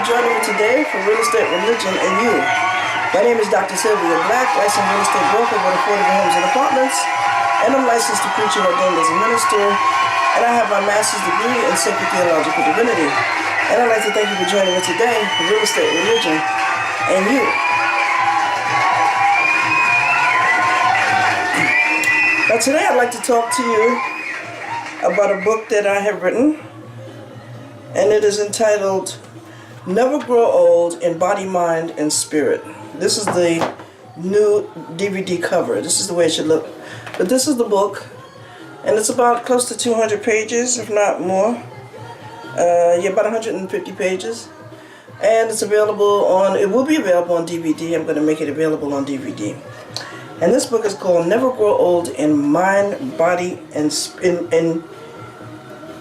joining me today for Real Estate, Religion, and You. My name is Dr. Sylvia Black, licensed real estate broker with affordable homes and apartments, and I'm licensed to preach and ordained as a minister, and I have my master's degree in sacred theological divinity. And I'd like to thank you for joining me today for Real Estate, Religion, and You. Now today I'd like to talk to you about a book that I have written, and it is entitled Never Grow Old in Body, Mind, and Spirit. This is the new DVD cover. This is the way it should look. But this is the book, and it's about close to 200 pages, if not more. About 150 pages. And it's available on, it will be available on DVD. I'm going to make it available on DVD. And this book is called Never Grow Old in Mind, Body, and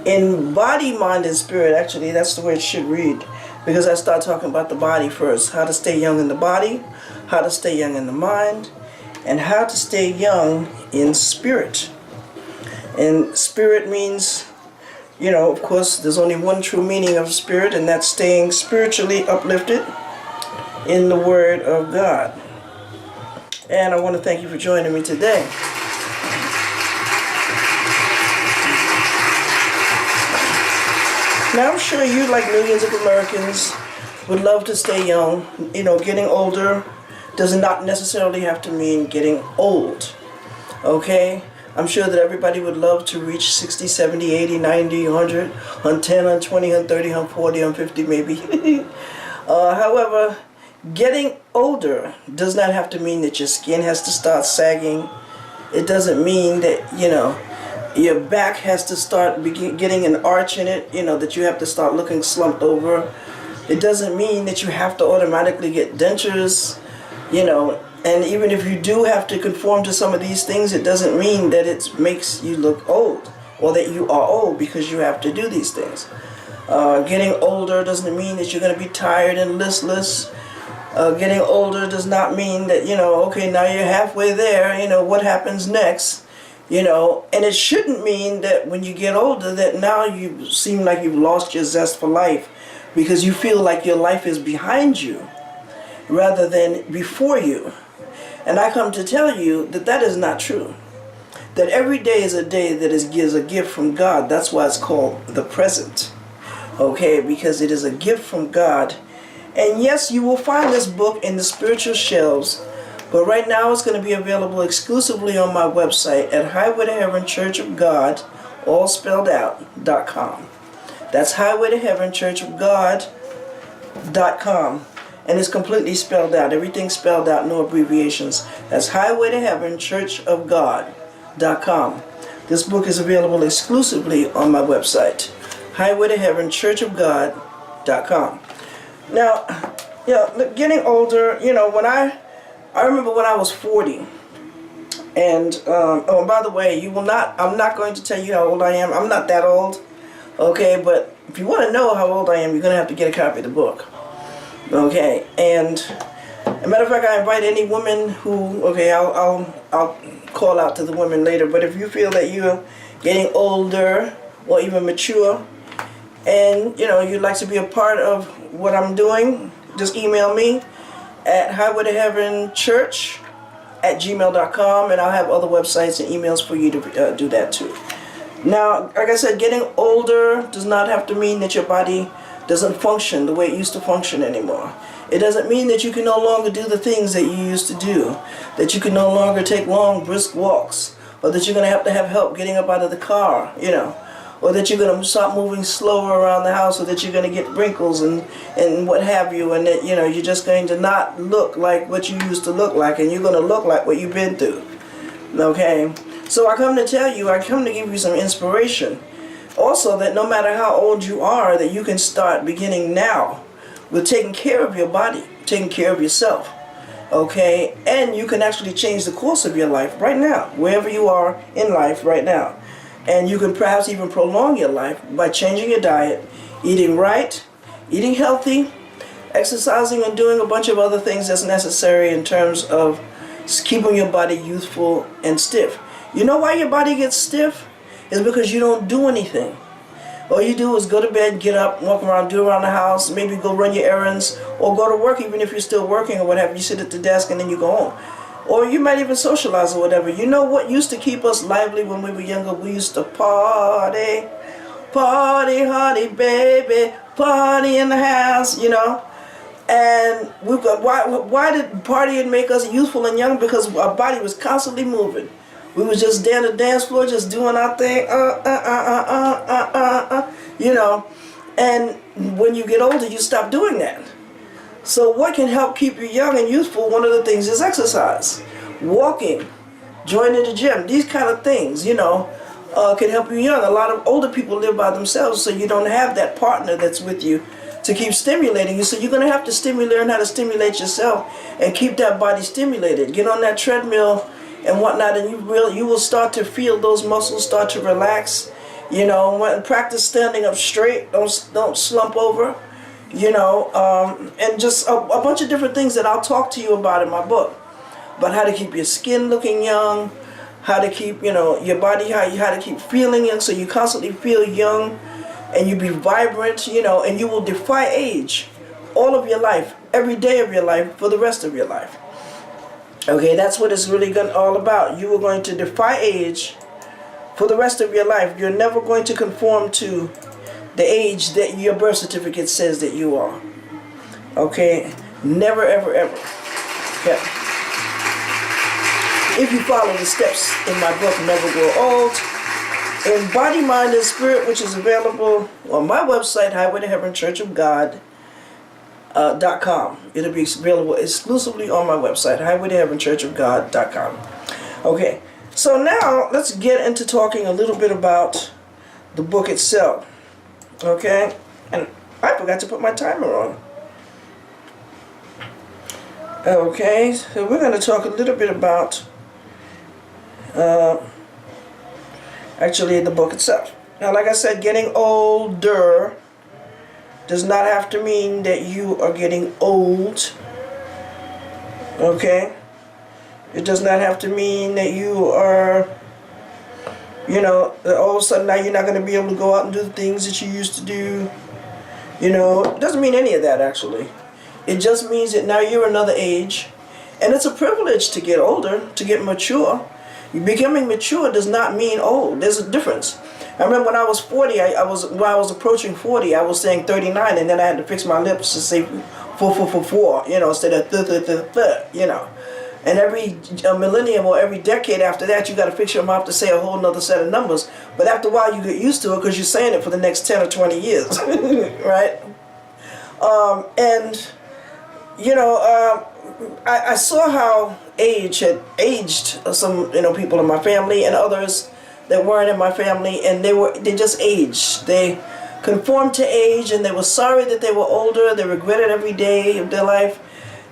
in Body, Mind, and Spirit. Actually, that's the way it should read, because I start talking about the body first. How to stay young in the body, how to stay young in the mind, and how to stay young in spirit. And spirit means, you know, of course, there's only one true meaning of spirit, and that's staying spiritually uplifted in the Word of God. And I want to thank you for joining me today. Now, I'm sure you, like millions of Americans, would love to stay young. You know, getting older does not necessarily have to mean getting old. Okay? I'm sure that everybody would love to reach 60, 70, 80, 90, 100, 110, 120, 130, 140, 150 maybe. However, getting older does not have to mean that your skin has to start sagging. It doesn't mean that, you know, your back has to start getting an arch in it, you know, that you have to start looking slumped over. It doesn't mean that you have to automatically get dentures, you know, and even if you do have to conform to some of these things, it doesn't mean that it makes you look old or that you are old because you have to do these things. Getting older doesn't mean that you're going to be tired and listless. Getting older does not mean that, you know, okay, now you're halfway there, you know, what happens next? You know, and it shouldn't mean that when you get older that now you seem like you've lost your zest for life because you feel like your life is behind you rather than before you. And I come to tell you that that is not true. That every day is a day that is a gift from God. That's why it's called the present. Okay, because it is a gift from God. And yes, you will find this book in the spiritual shelves. But right now it's going to be available exclusively on my website at Highway to Heaven Church of God, all spelled out.com. That's Highway to Heaven Church of God.com. And it's completely spelled out. Everything's spelled out, no abbreviations. That's Highway to Heaven Church of God.com. This book is available exclusively on my website, Highway to Heaven Church of God.com. Now, you know, getting older, you know, I remember when I was 40, and oh, by the way, I'm not going to tell you how old I am. I'm not that old, okay, but if you want to know how old I am, you're going to have to get a copy of the book, okay. And as a matter of fact, I invite any woman who, okay, I'll call out to the women later, but if you feel that you're getting older or even mature, and, you know, you'd like to be a part of what I'm doing, just email me at highwaytoheavenchurch@gmail.com, and I'll have other websites and emails for you to do that too. Now, like I said, getting older does not have to mean that your body doesn't function the way it used to function anymore. It doesn't mean that you can no longer do the things that you used to do, that you can no longer take long, brisk walks, or that you're going to have help getting up out of the car, you know, or that you're going to start moving slower around the house, or that you're going to get wrinkles and what have you, and that, you know, you're just going to not look like what you used to look like, and you're going to look like what you've been through. Okay? So I come to tell you, I come to give you some inspiration. Also, that no matter how old you are, that you can start beginning now with taking care of your body, taking care of yourself. Okay? And you can actually change the course of your life right now, wherever you are in life right now. And you can perhaps even prolong your life by changing your diet, eating right, eating healthy, exercising, and doing a bunch of other things that's necessary in terms of keeping your body youthful and stiff. You know why your body gets stiff? It's because you don't do anything. All you do is go to bed, get up, walk around, do around the house, maybe go run your errands, or go to work even if you're still working or whatever. You sit at the desk and then you go home. Or you might even socialize or whatever. You know what used to keep us lively when we were younger? We used to party. Party, honey, baby, party in the house, you know. And we got why did partying make us youthful and young? Because our body was constantly moving. We was just down the dance floor, just doing our thing, you know. And when you get older, you stop doing that. So what can help keep you young and youthful? One of the things is exercise, walking, joining the gym. These kind of things, you know, can help you young. A lot of older people live by themselves, so you don't have that partner that's with you to keep stimulating you. So you're going to have to learn how to stimulate yourself and keep that body stimulated. Get on that treadmill and whatnot, and you will start to feel those muscles start to relax. You know, practice standing up straight. Don't slump over. You know, and just a bunch of different things that I'll talk to you about in my book. About how to keep your skin looking young, how to keep, you know, your body, how to keep feeling young so you constantly feel young and you be vibrant, you know, and you will defy age all of your life, every day of your life, for the rest of your life. Okay, that's what it's really all about. You are going to defy age for the rest of your life. You're never going to conform to the age that your birth certificate says that you are. Okay? Never, ever, ever. Yeah. If you follow the steps in my book, Never Grow Old, in Body, Mind, and Spirit, which is available on my website, Highway to Heaven Church of God. .com. It'll be available exclusively on my website, Highway to Heaven Church of God.com. Okay, so now let's get into talking a little bit about the book itself. Okay, and I forgot to put my timer on. Okay, so we're going to talk a little bit about actually the book itself. Now, like I said, getting older does not have to mean that you are getting old. Okay? It does not have to mean that you are, you know, that all of a sudden now you're not going to be able to go out and do the things that you used to do. You know, it doesn't mean any of that, actually. It just means that now you're another age. And it's a privilege to get older, to get mature. Becoming mature does not mean old. There's a difference. I remember when I was 40, when I was approaching 40, I was saying 39, and then I had to fix my lips to say 4, you know, instead of you know. And every millennium or every decade after that, you got to fix your mouth to say a whole nother set of numbers. But after a while, you get used to it because you're saying it for the next 10 or 20 years, right? And, you know, I saw how age had aged some, you know, people in my family and others that weren't in my family, and they just aged. They conformed to age, and they were sorry that they were older. They regretted every day of their life,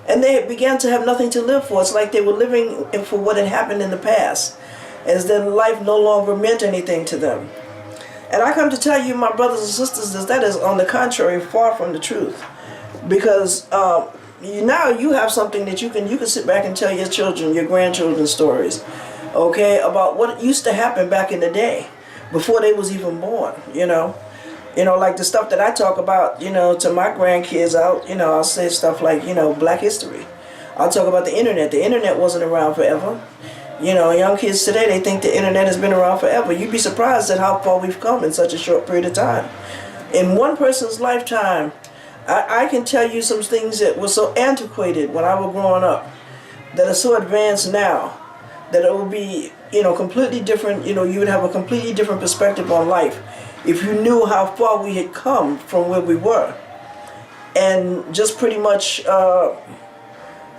and they began to have nothing to live for. It's like they were living for what had happened in the past, as then life no longer meant anything to them. And I come to tell you, my brothers and sisters, that is on the contrary far from the truth, because now you have something that you can sit back and tell your children, your grandchildren stories, okay, about what used to happen back in the day before they was even born, you know, like the stuff that I talk about, you know, to my grandkids. I'll say stuff like, you know, Black history. I'll talk about the internet. The internet wasn't around forever. You know, young kids today, they think the internet has been around forever. You'd be surprised at how far we've come in such a short period of time. In one person's lifetime, I can tell you some things that were so antiquated when I was growing up that are so advanced now that it would be, you know, completely different. You know, you would have a completely different perspective on life if you knew how far we had come from where we were, and just pretty much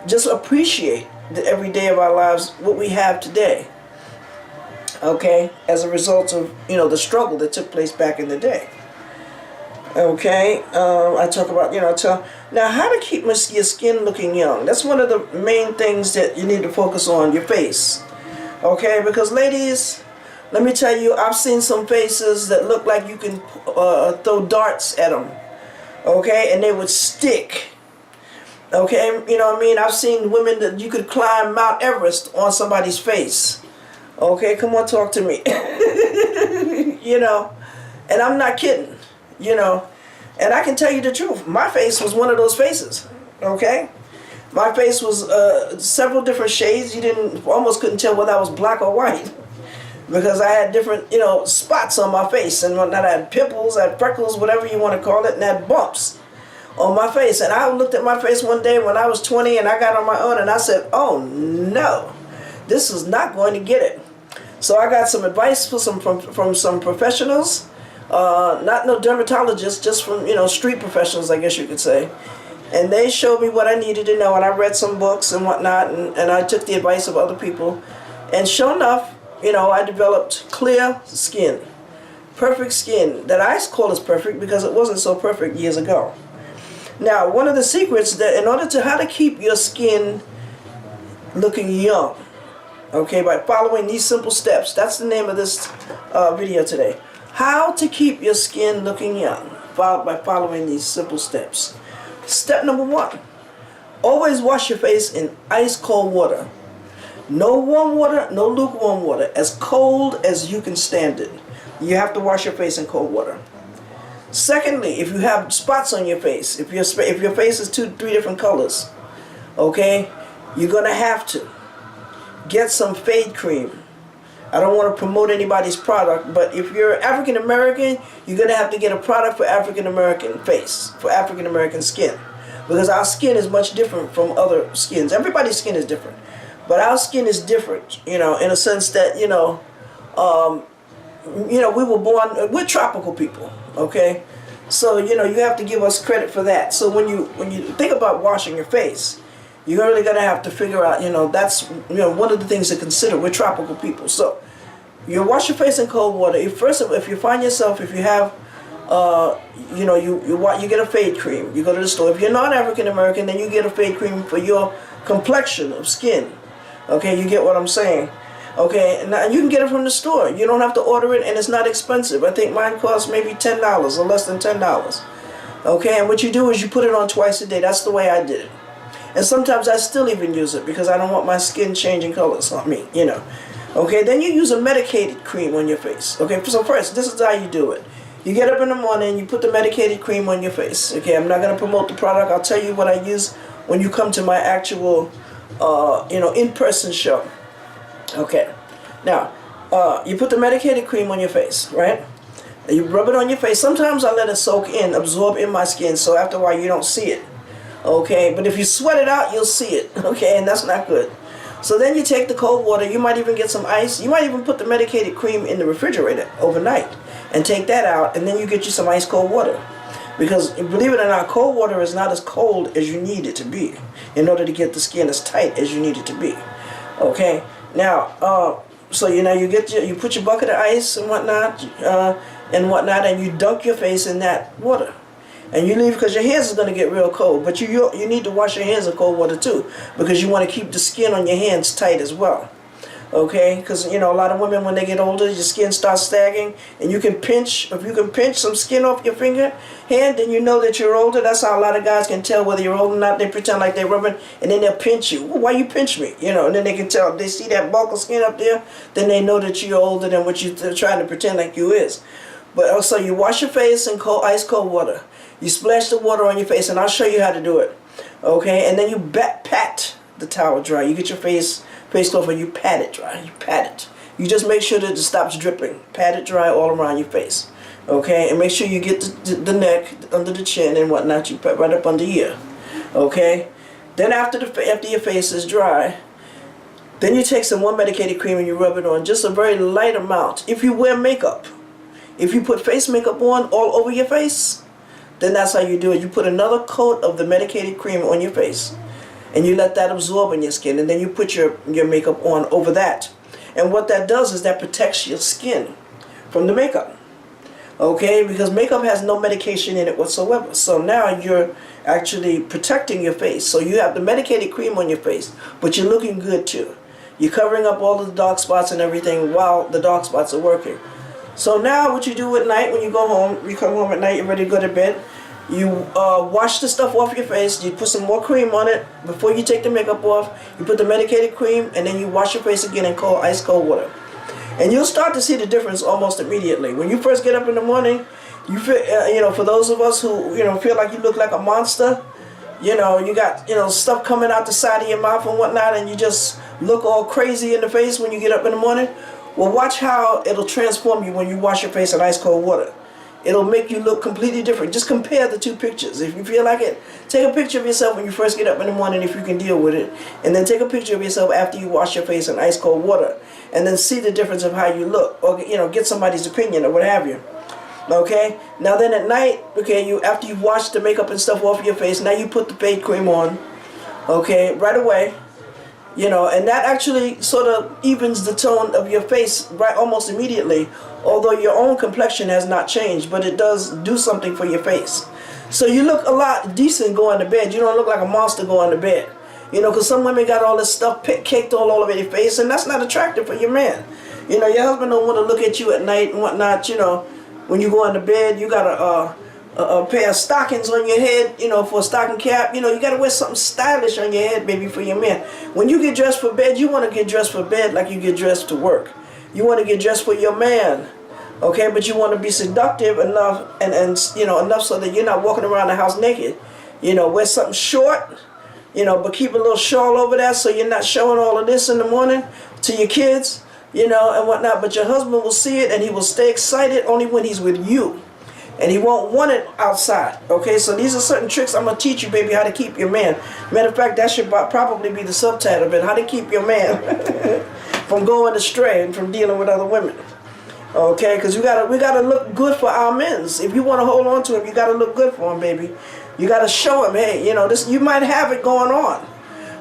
just appreciate the every day of our lives, what we have today, okay, as a result of, you know, the struggle that took place back in the day. Okay, I talk about, you know, now how to keep your skin looking young. That's one of the main things that you need to focus on, your face. Okay, because ladies, let me tell you, I've seen some faces that look like you can throw darts at them. Okay, and they would stick. Okay, you know what I mean? I've seen women that you could climb Mount Everest on somebody's face. Okay, come on, talk to me. You know. And I'm not kidding, you know. And I can tell you the truth. My face was one of those faces, okay? My face was several different shades. You almost couldn't tell whether I was black or white because I had different, you know, spots on my face. And whatnot. I had pimples, I had freckles, whatever you want to call it, and I had bumps on my face. And I looked at my face one day when I was 20 and I got on my own and I said, oh no, this is not going to get it. So I got some advice from some professionals, not no dermatologists, just from, you know, street professionals, I guess you could say. And they showed me what I needed to know, and I read some books and whatnot, and I took the advice of other people. And sure enough, you know, I developed clear skin, perfect skin, that I call as perfect because it wasn't so perfect years ago. Now, one of the secrets that in order to how to keep your skin looking young, okay, by following these simple steps. That's the name of this video today. How to keep your skin looking young by following these simple steps. Step number 1. Always wash your face in ice cold water. No warm water, no lukewarm water. As cold as you can stand it. You have to wash your face in cold water. Secondly, if you have spots on your face, if your face is 2-3 different colors, okay, you're going to have to get some fade cream. I don't want to promote anybody's product, but if you're African American, you're going to have to get a product for African American face, for African American skin. Because our skin is much different from other skins. Everybody's skin is different. But our skin is different, you know, in a sense that, you know, we were born, we're tropical people, okay? So, you know, you have to give us credit for that. So when you think about washing your face, you're really going to have to figure out, you know, that's, you know, one of the things to consider. We're tropical people. So you wash your face in cold water. If you find yourself, if you have, you know, you get a fade cream. You go to the store. If you're not African American, then you get a fade cream for your complexion of skin. Okay, you get what I'm saying. Okay, and you can get it from the store. You don't have to order it, and it's not expensive. I think mine costs maybe $10 or less than $10. Okay, and what you do is you put it on twice a day. That's the way I did it. And sometimes I still even use it because I don't want my skin changing colors on me, you know. Okay, then you use a medicated cream on your face. Okay, so first, this is how you do it. You get up in the morning, you put the medicated cream on your face. Okay, I'm not going to promote the product. I'll tell you what I use when you come to my actual, you know, in-person show. Okay, now, you put the medicated cream on your face, right? And you rub it on your face. Sometimes I let it soak in, absorb in my skin, so after a while you don't see it. Okay, but if you sweat it out, you'll see it. Okay, and that's not good. So then you take the cold water. You might even get some ice. You might even put the medicated cream in the refrigerator overnight and take that out, and then you get you some ice cold water. Because believe it or not, cold water is not as cold as you need it to be in order to get the skin as tight as you need it to be. Okay, now, so you know, you put your bucket of ice and whatnot, and you dunk your face in that water. And you leave because your hands is going to get real cold. But you need to wash your hands in cold water too, because you want to keep the skin on your hands tight as well. Okay? Because, you know, a lot of women, when they get older, your skin starts sagging. And you can pinch, if you can pinch some skin off your hand, then you know that you're older. That's how a lot of guys can tell whether you're old or not. They pretend like they're rubbing, and then they'll pinch you. Well, why you pinch me? You know, and then they can tell. If they see that bulk of skin up there, then they know that you're older than what you're trying to pretend like you is. But also, you wash your face in ice cold water. You splash the water on your face, and I'll show you how to do it. Okay, and then you pat the towel dry. You get your face cloth and you pat it dry. You pat it. You just make sure that it stops dripping. Pat it dry all around your face. Okay, and make sure you get the neck, under the chin and whatnot. You pat right up under here. Okay, then after your face is dry, then you take some more medicated cream and you rub it on, just a very light amount. If you wear makeup, if you put face makeup on all over your face, then that's how you do it. You put another coat of the medicated cream on your face, and you let that absorb in your skin, and then you put your makeup on over that. And what that does is that protects your skin from the makeup. Okay, because makeup has no medication in it whatsoever. So now you're actually protecting your face. So you have the medicated cream on your face, but you're looking good too. You're covering up all of the dark spots and everything while the dark spots are working. So now what you do at night when you go home, you come home at night, you're ready to go to bed, you wash the stuff off your face, you put some more cream on it before you take the makeup off, you put the medicated cream, and then you wash your face again in ice cold water. And you'll start to see the difference almost immediately. When you first get up in the morning, you feel, for those of us who, feel like you look like a monster, you got, stuff coming out the side of your mouth and whatnot, and you just look all crazy in the face when you get up in the morning. Well, watch how it'll transform you when you wash your face in ice cold water. It'll make you look completely different. Just compare the two pictures. If you feel like it, take a picture of yourself when you first get up in the morning if you can deal with it. And then take a picture of yourself after you wash your face in ice cold water. And then see the difference of how you look. Or, get somebody's opinion or what have you. Okay? Now then at night, after you've washed the makeup and stuff off your face, now you put the face cream on. Okay? Right away. And that actually sort of evens the tone of your face right almost immediately. Although your own complexion has not changed, but it does do something for your face. So you look a lot decent going to bed. You don't look like a monster going to bed. Because some women got all this stuff caked all over their face, and that's not attractive for your man. Your husband don't want to look at you at night and whatnot. When you go into bed, you got a pair of stockings on your head, for a stocking cap. You got to wear something stylish on your head, baby, for your man. When you get dressed for bed, you want to get dressed for bed like you get dressed to work. You want to get dressed for your man, okay? But you want to be seductive enough and enough so that you're not walking around the house naked. Wear something short, but keep a little shawl over that so you're not showing all of this in the morning to your kids, and whatnot. But your husband will see it and he will stay excited only when he's with you. And he won't want it outside, okay? So these are certain tricks I'm going to teach you, baby, how to keep your man. Matter of fact, that should probably be the subtitle of it, how to keep your man from going astray and from dealing with other women. Okay, because we gotta look good for our men. If you want to hold on to him, you gotta look good for him, baby. You gotta show him, hey, this you might have it going on.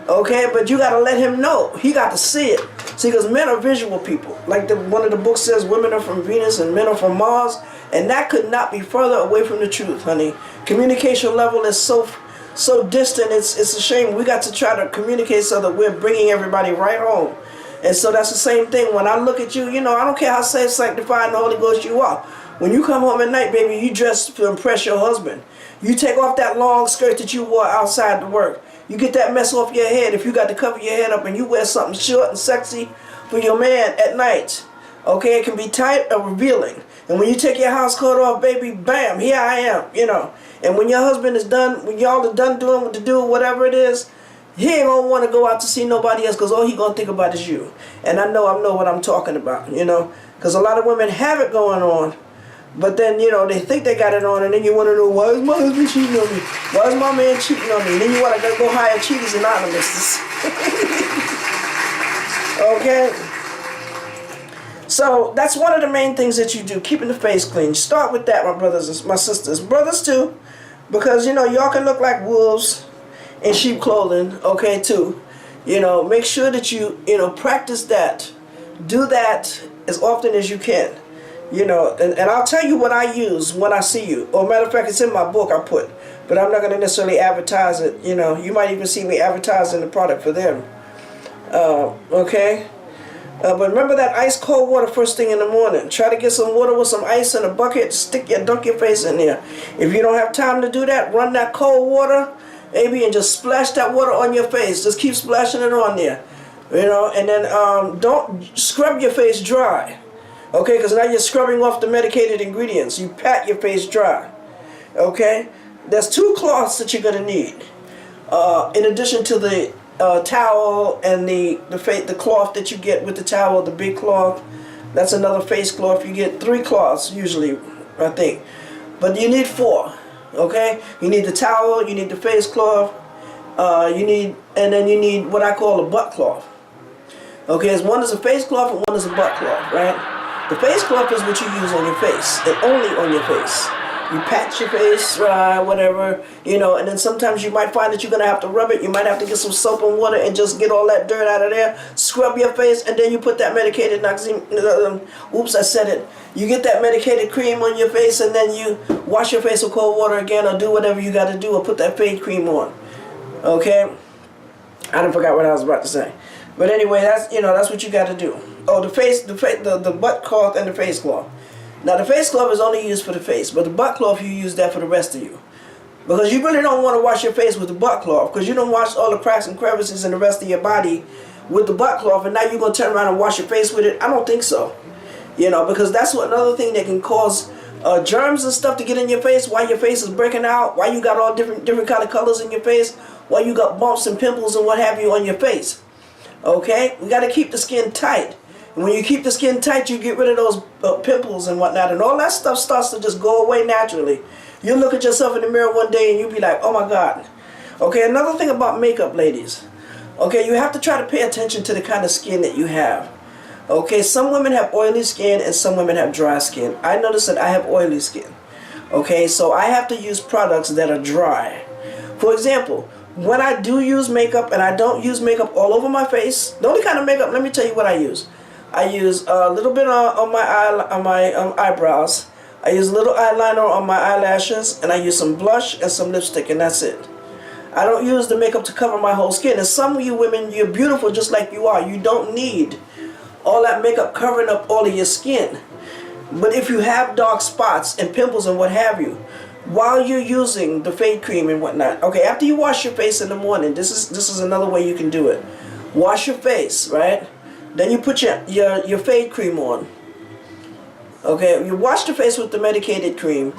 Okay, but you gotta let him know. He got to see it. See, because men are visual people. Like one of the books says, women are from Venus and men are from Mars. And that could not be further away from the truth, honey. Communication level is so distant, it's a shame. We got to try to communicate so that we're bringing everybody right home. And so that's the same thing. When I look at you, I don't care how safe, sanctified, and the Holy Ghost you are. When you come home at night, baby, you dress to impress your husband. You take off that long skirt that you wore outside to work. You get that mess off your head if you got to cover your head up, and you wear something short and sexy for your man at night. Okay, it can be tight or revealing. And when you take your house coat off, baby, bam, here I am, And when your husband is done, when y'all are done doing what to do, whatever it is, he ain't going to want to go out to see nobody else because all he going to think about is you. And I know what I'm talking about, Because a lot of women have it going on. But then, they think they got it on, and then you want to know, why is my husband cheating on me? Why is my man cheating on me? And then you want to go hire Cheaters Anonymous. Okay? So that's one of the main things that you do, keeping the face clean. Start with that, my brothers and my sisters. Brothers too, because y'all can look like wolves in sheep clothing, okay, too. Make sure that you practice that. Do that as often as you can. And I'll tell you what I use when I see you. Or matter of fact, it's in my book I put. But I'm not going to necessarily advertise it. You might even see me advertising the product for them. Okay? But remember that ice cold water first thing in the morning. Try to get some water with some ice in a bucket. Dunk your face in there. If you don't have time to do that, run that cold water, baby, and just splash that water on your face. Just keep splashing it on there. And then don't scrub your face dry. Okay, because now you're scrubbing off the medicated ingredients. You pat your face dry. Okay? There's 2 cloths that you're going to need. In addition to the towel and the cloth that you get with the towel, the big cloth. That's another face cloth. You get 3 cloths usually, I think. But you need 4. Okay? You need the towel, you need the face cloth, and then you need what I call a butt cloth. Okay, one is a face cloth and one is a butt cloth, right? The face cloth is what you use on your face, and only on your face. You pat your face, whatever, and then sometimes you might find that you're going to have to rub it. You might have to get some soap and water and just get all that dirt out of there, scrub your face, and then you put that medicated oops, I said it. You get that medicated cream on your face, and then you wash your face with cold water again, or do whatever you got to do, or put that face cream on. Okay? I done forgot what I was about to say. But anyway, that's what you got to do. Oh, the butt cloth and the face cloth. Now the face cloth is only used for the face, but the butt cloth you use that for the rest of you. Because you really don't want to wash your face with the butt cloth, because you don't wash all the cracks and crevices in the rest of your body with the butt cloth, and now you're going to turn around and wash your face with it? I don't think so. Because that's another thing that can cause germs and stuff to get in your face while your face is breaking out, while you got all different kind of colors in your face, while you got bumps and pimples and what have you on your face. Okay? We got to keep the skin tight. And when you keep the skin tight, you get rid of those pimples and whatnot, and all that stuff starts to just go away naturally. You look at yourself in the mirror one day and you'll be like, oh my God. Okay, another thing about makeup, ladies. Okay, you have to try to pay attention to the kind of skin that you have. Okay, some women have oily skin and some women have dry skin. I notice that I have oily skin. Okay, so I have to use products that are dry. For example, when I do use makeup, and I don't use makeup all over my face, the only kind of makeup, let me tell you what I use. I use a little bit on my eyebrows. I use a little eyeliner on my eyelashes, and I use some blush and some lipstick, and that's it. I don't use the makeup to cover my whole skin. And some of you women, you're beautiful just like you are. You don't need all that makeup covering up all of your skin. But if you have dark spots and pimples and what have you, while you're using the fade cream and whatnot, okay, after you wash your face in the morning, this is another way you can do it. Wash your face, right? Then you put your fade cream on. Okay, you wash the face with the medicated cream,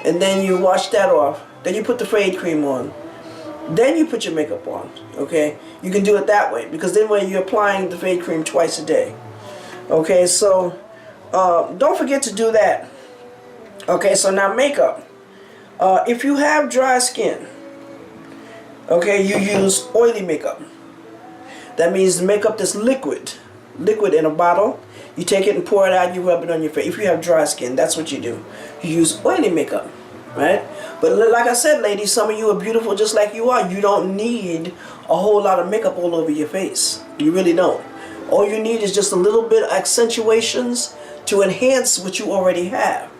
and then you wash that off. Then you put the fade cream on. Then you put your makeup on. Okay, you can do it that way, because then when you're applying the fade cream twice a day. Okay, so don't forget to do that. Okay, so now makeup. If you have dry skin, okay, you use oily makeup. That means the makeup that's liquid in a bottle. You take it and pour it out, you rub it on your face. If you have dry skin, that's what you do. You use oily makeup, right? But like I said, ladies, some of you are beautiful just like you are. You don't need a whole lot of makeup all over your face. You really don't. All you need is just a little bit of accentuations to enhance what you already have.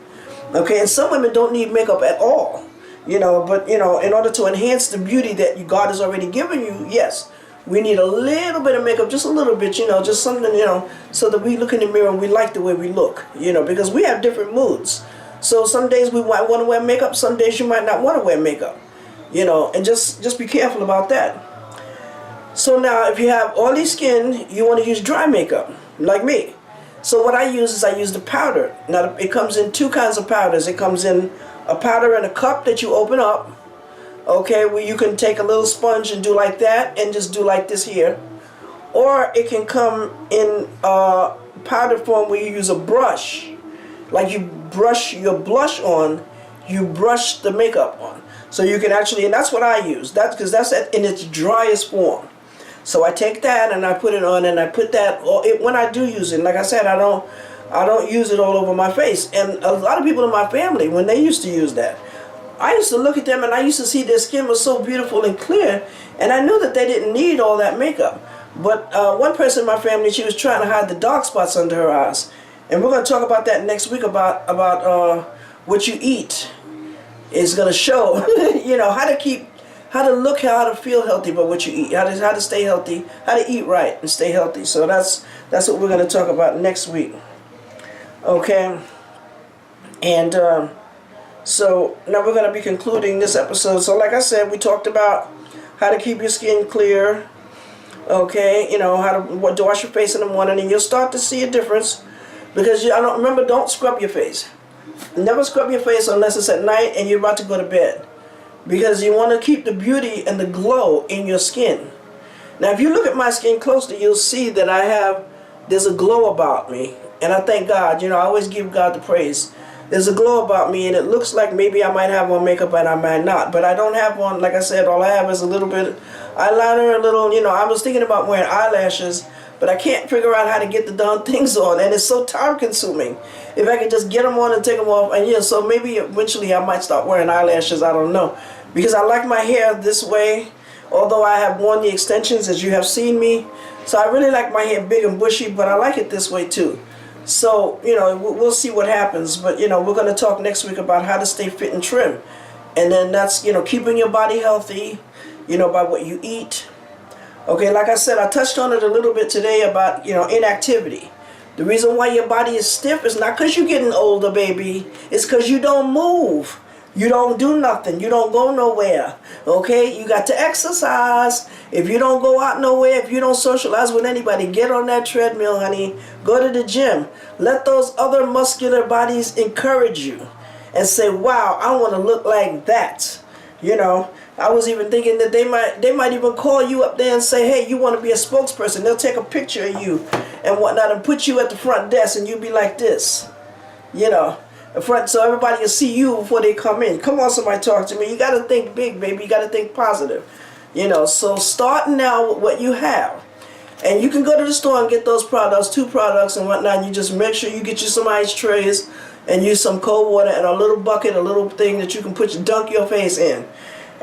Okay, and some women don't need makeup at all. But in order to enhance the beauty that God has already given you, yes, we need a little bit of makeup, just a little bit, just something, so that we look in the mirror and we like the way we look, because we have different moods. So some days we might want to wear makeup, some days you might not want to wear makeup, and just be careful about that. So now if you have oily skin, you want to use dry makeup, like me. So what I use is I use the powder. Now it comes in two kinds of powders. It comes in a powder in a cup that you open up. Okay, where you can take a little sponge and do like that and just do like this here. Or it can come in powder form where you use a brush. Like you brush your blush on, you brush the makeup on. So you can actually, and that's what I use. That's because that's in its driest form. So I take that and I put it on, and I put that, when I do use it, like I said, I don't use it all over my face. And a lot of people in my family, when they used to use that, I used to look at them and I used to see their skin was so beautiful and clear, and I knew that they didn't need all that makeup. But one person in my family, she was trying to hide the dark spots under her eyes. And we're going to talk about that next week, about what you eat is going to show, how to look, how to feel healthy by what you eat, how to stay healthy, how to eat right and stay healthy. So that's what we're going to talk about next week. Okay? And so now we're going to be concluding this episode. So like I said, we talked about how to keep your skin clear. Okay? How to wash your face in the morning, and you'll start to see a difference. Because don't scrub your face. Never scrub your face unless it's at night and you're about to go to bed. Because you want to keep the beauty and the glow in your skin. Now if you look at my skin closely, you'll see that there's a glow about me. And I thank God, I always give God the praise. There's a glow about me, and it looks like maybe I might have on makeup and I might not. But I don't have one. Like I said, all I have is a little bit eyeliner, a little, I was thinking about wearing eyelashes, but I can't figure out how to get the darn things on, and it's so time consuming. If I could just get them on and take them off, and so maybe eventually I might start wearing eyelashes, I don't know. Because I like my hair this way, although I have worn the extensions as you have seen me. So I really like my hair big and bushy, but I like it this way too. So, we'll see what happens, but we're going to talk next week about how to stay fit and trim. And then that's, keeping your body healthy, by what you eat. Okay, like I said, I touched on it a little bit today about, inactivity. The reason why your body is stiff is not because you're getting older, baby. It's because you don't move. You don't do nothing. You don't go nowhere. Okay? You got to exercise. If you don't go out nowhere, if you don't socialize with anybody, get on that treadmill, honey. Go to the gym. Let those other muscular bodies encourage you and say, wow, I want to look like that. You know, I was even thinking that they might even call you up there and say, hey, you want to be a spokesperson. They'll take a picture of you and whatnot and put you at the front desk and you'll be like this. You know. Front, so everybody can see you before they come in. Come on, somebody talk to me. You got to think big, baby. You got to think positive. You know, so start now with what you have. And you can go to the store and get those products, 2 products and whatnot. And you just make sure you get you some ice trays and use some cold water and a little bucket, a little thing that you can dunk your face in.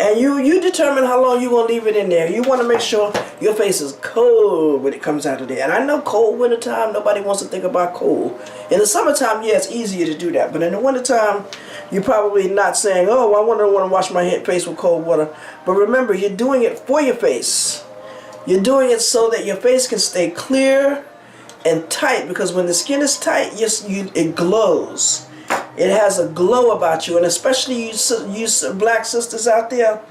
And you determine how long you're going to leave it in there. You want to make sure your face is cold when it comes out of there. And I know cold winter time, nobody wants to think about cold. In the summertime, yeah, it's easier to do that. But in the wintertime, you're probably not saying, oh, I want to wash my face with cold water. But remember, you're doing it for your face. You're doing it so that your face can stay clear and tight. Because when the skin is tight, it glows. It has a glow about you, and especially you black sisters out there,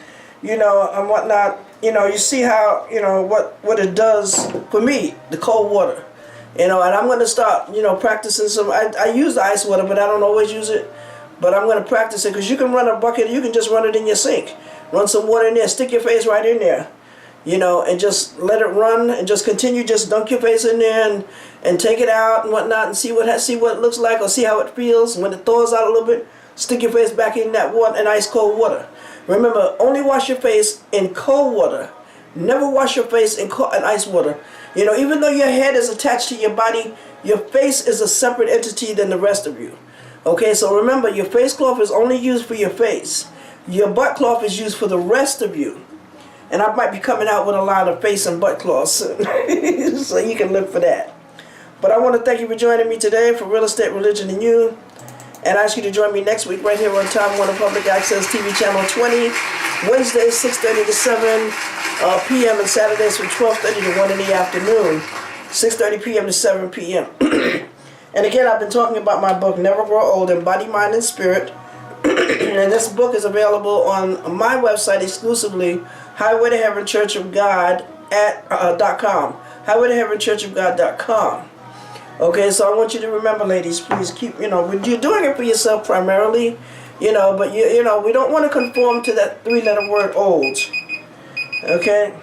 you know, and whatnot. You know, you see how, you know, what it does for me, the cold water. You know, and I'm going to start, you know, practicing some. I use the ice water, but I don't always use it. But I'm going to practice it because you can run a bucket. You can just run it in your sink. Run some water in there. Stick your face right in there. You know, and just let it run and just continue. Just dunk your face in there and take it out and whatnot and see what it looks like or see how it feels. When it thaws out a little bit, stick your face back in that water, in ice cold water. Remember, only wash your face in cold water. Never wash your face in ice water. You know, even though your head is attached to your body, your face is a separate entity than the rest of you. Okay, so remember, your face cloth is only used for your face. Your butt cloth is used for the rest of you. And I might be coming out with a lot of face and butt cloths soon. So you can look for that. But I want to thank you for joining me today for Real Estate, Religion, and You. And I ask you to join me next week right here on Time Warner Public Access TV Channel 20. Wednesdays 6:30 to 7 p.m. and Saturdays from 12:30 to 1 in the afternoon. 6:30 p.m. to 7 p.m. And again, I've been talking about my book, Never Grow Old in Body, Mind, and Spirit. And this book is available on my website exclusively, Highway to Heaven Church of God .com. Highway to Heaven Church of God.com. Okay, so I want you to remember, ladies, please keep, you know, you're doing it for yourself primarily, you know, but you know, we don't want to conform to that 3-letter word, old. Okay?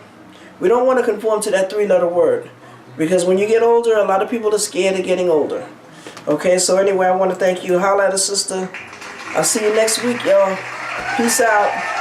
We don't want to conform to that 3-letter word. Because when you get older, a lot of people are scared of getting older. Okay, so anyway, I want to thank you. Holla at a sister. I'll see you next week, y'all. Peace out.